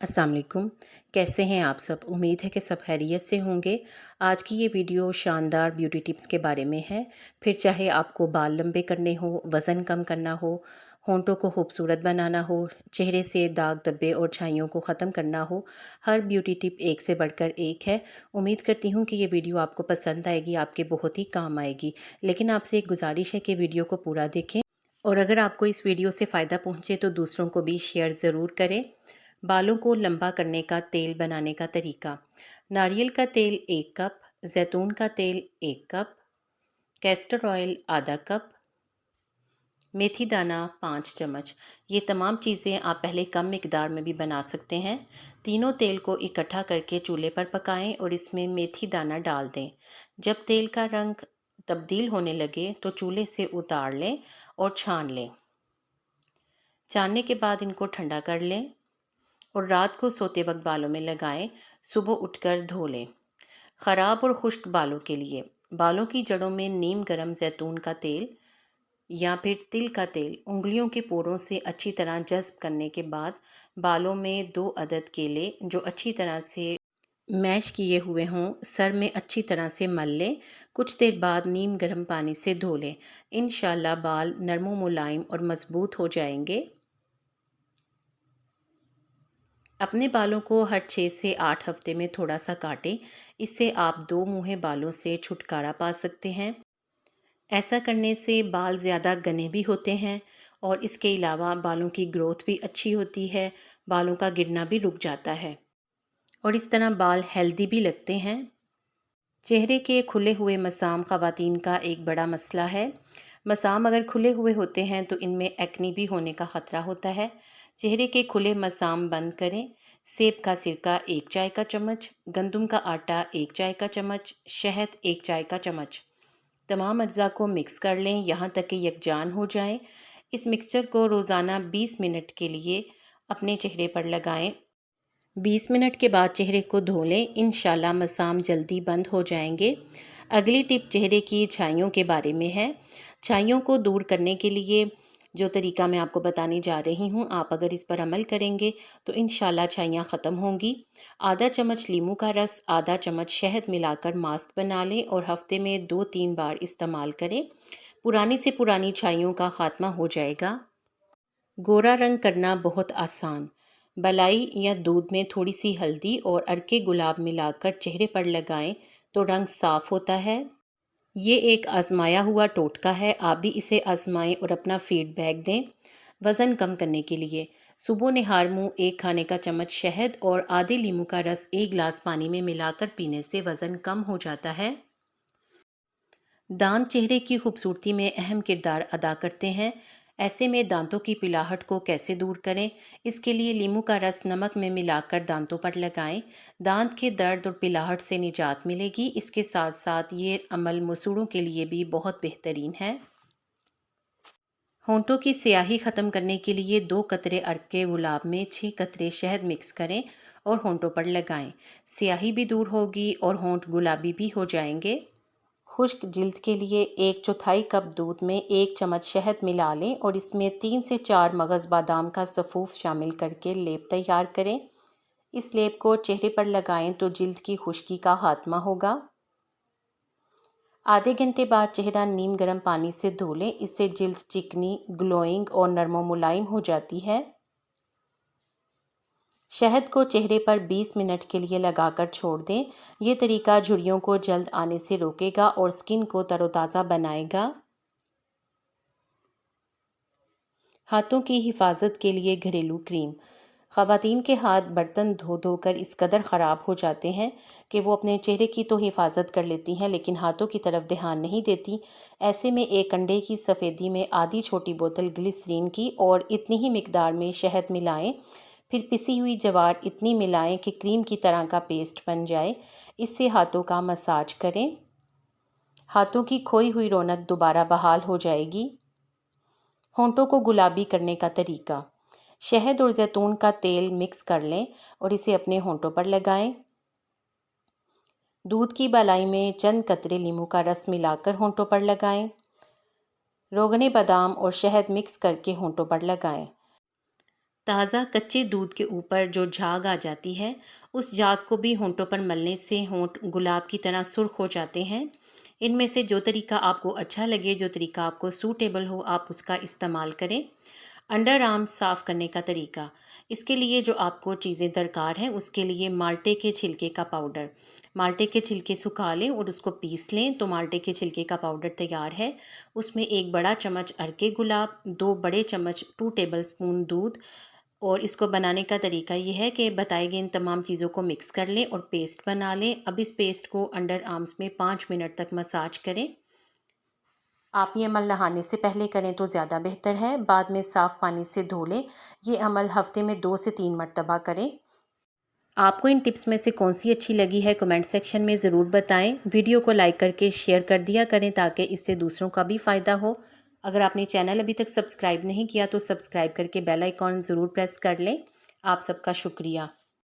अस्सलाम वालेकुम। कैसे हैं आप सब? उम्मीद है कि सब खैरियत से होंगे। आज की ये वीडियो शानदार ब्यूटी टिप्स के बारे में है। फिर चाहे आपको बाल लंबे करने हो, वज़न कम करना हो, होंठों को खूबसूरत बनाना हो, चेहरे से दाग धब्बे और छाइयों को ख़त्म करना हो, हर ब्यूटी टिप एक से बढ़कर एक है। उम्मीद करती हूँ कि ये वीडियो आपको पसंद आएगी, आपके बहुत ही काम आएगी। लेकिन आपसे एक गुज़ारिश है कि वीडियो को पूरा देखें और अगर आपको इस वीडियो से फ़ायदा पहुँचे तो दूसरों को भी शेयर ज़रूर करें। बालों को लंबा करने का तेल बनाने का तरीका। नारियल का तेल 1 कप, जैतून का तेल 1 कप, कैस्टर ऑयल आधा कप, मेथी दाना 5 चम्मच। ये तमाम चीज़ें आप पहले कम मिकदार में भी बना सकते हैं। तीनों तेल को इकट्ठा करके चूल्हे पर पकाएं और इसमें मेथी दाना डाल दें। जब तेल का रंग तब्दील होने लगे तो चूल्हे से उतार लें और छान लें। छानने के बाद इनको ठंडा कर लें और रात को सोते वक्त बालों में लगाएं। सुबह उठकर धो लें। ख़राब और खुश्क बालों के लिए बालों की जड़ों में नीम गर्म जैतून का तेल या फिर तिल का तेल उंगलियों के पोरों से अच्छी तरह जज्ब करने के बाद बालों में 2 अदद केले जो अच्छी तरह से मैश किए हुए हों सर में अच्छी तरह से मल लें। कुछ देर बाद नीम गर्म पानी से धो लें। इंशाल्लाह बाल नरम मुलायम और मज़बूत हो जाएंगे। अपने बालों को हर 6 से 8 हफ्ते में थोड़ा सा काटें। इससे आप दो मुँहे बालों से छुटकारा पा सकते हैं। ऐसा करने से बाल ज़्यादा घने भी होते हैं और इसके अलावा बालों की ग्रोथ भी अच्छी होती है। बालों का गिरना भी रुक जाता है और इस तरह बाल हेल्दी भी लगते हैं। चेहरे के खुले हुए मसाम ख़वातीन का एक बड़ा मसला है। मसाम अगर खुले हुए होते हैं तो इनमें एक्ने भी होने का ख़तरा होता है। चेहरे के खुले मसाम बंद करें। सेब का सिरका 1 चाय का चम्मच, गंदम का आटा 1 चाय का चम्मच, शहद 1 चाय का चम्मच। तमाम अज्जा को मिक्स कर लें यहाँ तक कि यकजान हो जाए। इस मिक्सचर को रोज़ाना 20 मिनट के लिए अपने चेहरे पर लगाएं। 20 मिनट के बाद चेहरे को धो लें। इंशाल्लाह मसाम जल्दी बंद हो जाएंगे। अगली टिप चेहरे की छाइयों के बारे में है। छाइयों को दूर करने के लिए जो तरीका मैं आपको बताने जा रही हूँ, आप अगर इस पर अमल करेंगे तो इंशाल्लाह छाइयाँ ख़त्म होंगी। आधा चम्मच नींबू का रस, आधा चम्मच शहद मिलाकर मास्क बना लें और हफ्ते में 2-3 बार इस्तेमाल करें। पुरानी से पुरानी छाइयों का खात्मा हो जाएगा। गोरा रंग करना बहुत आसान। मलाई या दूध में थोड़ी सी हल्दी और अरके गुलाब मिलाकर चेहरे पर लगाएं तो रंग साफ होता है। ये एक आजमाया हुआ टोटका है, आप भी इसे आजमाएं और अपना फीडबैक दें। वज़न कम करने के लिए सुबह निहार मुंह 1 खाने का चम्मच शहद और आधे नींबू का रस 1 गिलास पानी में मिलाकर पीने से वज़न कम हो जाता है। दांत चेहरे की खूबसूरती में अहम किरदार अदा करते हैं। ऐसे में दांतों की पिलाहट को कैसे दूर करें, इसके लिए नींबू का रस नमक में मिलाकर दांतों पर लगाएं। दांत के दर्द और पिलाहट से निजात मिलेगी। इसके साथ साथ ये अमल मसूड़ों के लिए भी बहुत बेहतरीन है। होंठों की स्याही ख़त्म करने के लिए 2 कतरे अर्क के गुलाब में 6 कतरे शहद मिक्स करें और होंठों पर लगाएं। स्याही भी दूर होगी और होंठ गुलाबी भी हो जाएंगे। खुश्क जिल्द के लिए 1/4 कप दूध में 1 चम्मच शहद मिला लें और इसमें 3 से 4 मगज़ बादाम का सफ़ूफ शामिल करके लेप तैयार करें। इस लेप को चेहरे पर लगाएं तो जिल्द की खुश्की का खात्मा होगा। आधे घंटे बाद चेहरा नीम गर्म पानी से धो लें। इससे जिल्द चिकनी, ग्लोइंग और नरम मुलायम हो जाती है। शहद को चेहरे पर 20 मिनट के लिए लगाकर छोड़ दें। ये तरीका झुर्रियों को जल्द आने से रोकेगा और स्किन को तरोताज़ा बनाएगा। हाथों की हिफाजत के लिए घरेलू क्रीम। ख़वातीन के हाथ बर्तन धो धो कर इस कदर ख़राब हो जाते हैं कि वो अपने चेहरे की तो हिफाजत कर लेती हैं लेकिन हाथों की तरफ ध्यान नहीं देती। ऐसे में एक अंडे की सफ़ेदी में आधी छोटी बोतल ग्लिसरीन की और इतनी ही मिकदार में शहद मिलाएं। फिर पिसी हुई ज्वार इतनी मिलाएं कि क्रीम की तरह का पेस्ट बन जाए। इससे हाथों का मसाज करें। हाथों की खोई हुई रौनक दोबारा बहाल हो जाएगी। होंठों को गुलाबी करने का तरीका। शहद और जैतून का तेल मिक्स कर लें और इसे अपने होंठों पर लगाएं। दूध की मलाई में चंद कतरे नींबू का रस मिलाकर होंठों पर लगाएं। रोगने बादाम और शहद मिक्स करके होंठों पर लगाएं। ताज़ा कच्चे दूध के ऊपर जो झाग आ जाती है, उस झाग को भी होंठों पर मलने से होंठ गुलाब की तरह सुर्ख हो जाते हैं। इनमें से जो तरीका आपको अच्छा लगे, जो तरीका आपको सूटेबल हो, आप उसका इस्तेमाल करें। अंडर आर्म्स साफ़ करने का तरीका। इसके लिए जो आपको चीज़ें दरकार हैं, उसके लिए माल्टे के छिलके का पाउडर। माल्टे के छिलके सुखा लें और उसको पीस लें, तो माल्टे के छिलके का पाउडर तैयार है। उसमें 1 बड़ा चम्मच अर्के गुलाब, 2 बड़े चम्मच 2 टेबलस्पून दूध, और इसको बनाने का तरीका ये है कि बताए गए इन तमाम चीज़ों को मिक्स कर लें और पेस्ट बना लें। अब इस पेस्ट को अंडर आर्म्स में 5 मिनट तक मसाज करें। आप ये अमल नहाने से पहले करें तो ज़्यादा बेहतर है, बाद में साफ़ पानी से धो लें। ये अमल हफ़्ते में 2 से 3 मरतबा करें। आपको इन टिप्स में से कौन-सी अच्छी लगी है, कमेंट सेक्शन में ज़रूर बताएँ। वीडियो को लाइक करके शेयर कर दिया करें ताकि इससे दूसरों का भी फ़ायदा हो। अगर आपने चैनल अभी तक सब्सक्राइब नहीं किया तो सब्सक्राइब करके बेल आइकॉन ज़रूर प्रेस कर लें। आप सबका शुक्रिया।